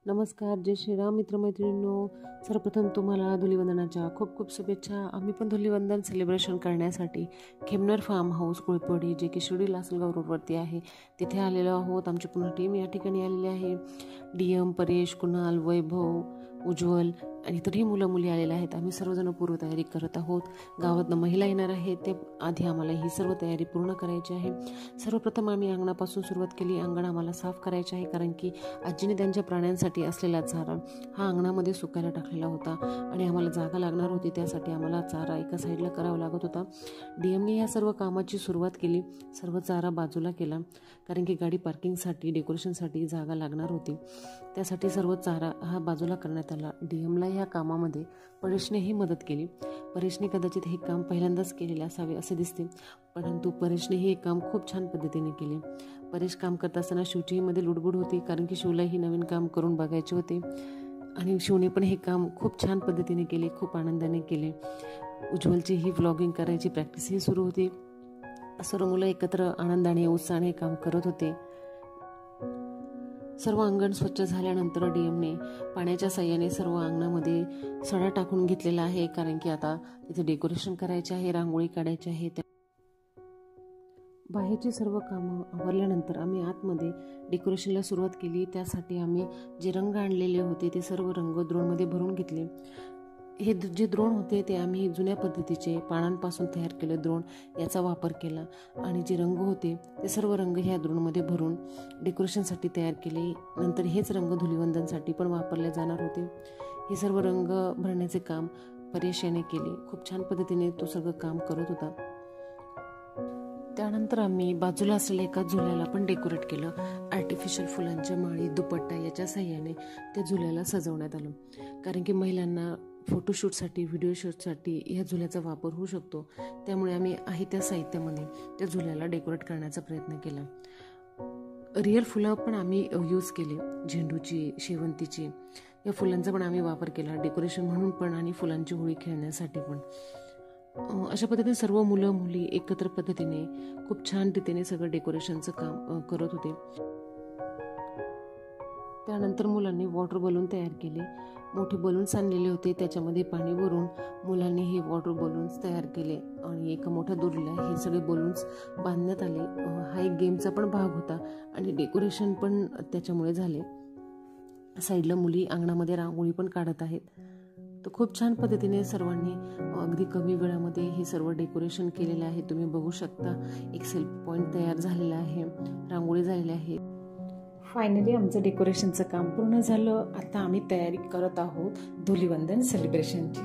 नमस्कार, जय श्रीराम मित्रमैत्रिणींनो. सर्वप्रथम तुम्हाला धुलिवंदनाच्या खूप खूप शुभेच्छा. आम्ही पण धुलिवंदन सेलिब्रेशन करण्यासाठी खेमनर फार्म हाऊस कुळपडी जे की शिर्डी लासलगाव रोडवरती आहे तिथे आलेलो आहोत. आमची पूर्ण टीम या ठिकाणी आलेली आहे. DM, परेश, कुणाल, वैभव, उज्ज्वल आणि इतरही मुलं मुली आलेले आहेत. आम्ही सर्वजण पूर्वतयारी करत आहोत. गावातनं महिला येणार आहेत, ते आधी आम्हाला ही सर्व तयारी पूर्ण करायची आहे. सर्वप्रथम आम्ही अंगणापासून सुरुवात केली. अंगण आम्हाला साफ करायचे आहे, कारण की आजीने त्यांच्या प्राण्यांसाठी असलेला चारा हा अंगणामध्ये सुकायला टाकलेला होता आणि आम्हाला जागा लागणार होती. त्यासाठी आम्हाला चारा एका साईडला करावा लागत होता. DMने या सर्व कामाची सुरुवात केली. सर्व चारा बाजूला केला, कारण की गाडी पार्किंगसाठी डेकोरेशनसाठी जागा लागणार होती. त्यासाठी सर्व चारा हा बाजूला करण्यात आला. DMला ह्या कामामध्ये परेशनेही मदत केली. परेशने कदाचित हे काम पहिल्यांदाच केलेले असावे असे दिसते, परंतु परेशने हे काम खूप छान पद्धतीने केले. परेश काम करत असताना शिवचीमध्ये लुडबुड होती, कारण की शिवलाही नवीन काम करून बघायचे होते आणि शिवने पण हे काम खूप छान पद्धतीने केले, खूप आनंदाने केले. उज्ज्वलची ही व्लॉगिंग करायची प्रॅक्टिसही सुरू होती. सर्व मुलं एकत्र आनंदाने उत्साहाने काम करत होते. सर्व अंगण स्वच्छ झाल्यानंतर DMने पाण्याच्या साह्याने सर्व अंगणामध्ये सडा टाकून घेतलेला आहे, कारण की आता तिथे डेकोरेशन करायचे आहे, रांगोळी काढायची आहे. बाहेरची सर्व कामं आवरल्यानंतर आम्ही आतमध्ये डेकोरेशनला सुरुवात केली. त्यासाठी आम्ही जे रंग आणलेले होते ते सर्व रंग द्रोणमध्ये भरून घेतले. हे जे द्रोण होते ते आम्ही जुन्या पद्धतीचे पानांपासून तयार केले द्रोण याचा वापर केला आणि जे रंग होते ते सर्व रंग ह्या द्रोणमध्ये भरून डेकोरेशनसाठी तयार केले. नंतर हेच रंग धुलिवंदनसाठी पण वापरले जाणार होते. हे सर्व रंग भरण्याचे काम परेश याने केले. खूप छान पद्धतीने तो सगळं काम करत होता. त्यानंतर आम्ही बाजूला असलेल्या एका झुल्याला पण डेकोरेट केलं. आर्टिफिशियल फुलांच्या माळी, दुपट्टा याच्या साह्याने त्या झुल्याला सजवण्यात आलं, कारण की महिलांना फोटोशूटसाठी, व्हिडिओ शूटसाठी ह्या झुल्याचा वापर होऊ शकतो. त्यामुळे आम्ही आहे त्या साहित्यामध्ये त्या झुल्याला डेकोरेट करण्याचा प्रयत्न केला. रिअल फुलं पण आम्ही यूज केले, झेंडूची, शेवंतीची या फुलांचा पण आम्ही वापर केला, डेकोरेशन म्हणून पण आणि फुलांची होळी खेळण्यासाठी पण. अशा पद्धतीने सर्व मुलं मुली एकत्र पद्धतीने खूप छान रीतीने सगळं डेकोरेशनचं काम करत होते. त्यानंतर मुलांनी वॉटर बलून तयार केले. मोठे बलून्स आणलेले होते, त्याच्यामध्ये पाणी भरून मुलांनी हे वॉटर बलून्स तयार केले आणि एका मोठ्या दोरीला हे सगळे बलून्स बांधण्यात आले. हा एक गेमचा पण भाग होता आणि डेकोरेशन पण त्याच्यामुळे झाले. साईडला मुली अंगणामध्ये रांगोळी पण काढत आहेत. तर खूप छान पद्धतीने सर्वांनी अगदी कमी वेळामध्ये हे सर्व डेकोरेशन केलेलं आहे. तुम्ही बघू शकता, एक सेल्फी पॉईंट तयार झालेला आहे, रांगोळी झालेली आहे. फायनली आमचं डेकोरेशनचं काम पूर्ण झालं. आता आम्ही तयारी करत आहोत धुलिवंदन सेलिब्रेशनची.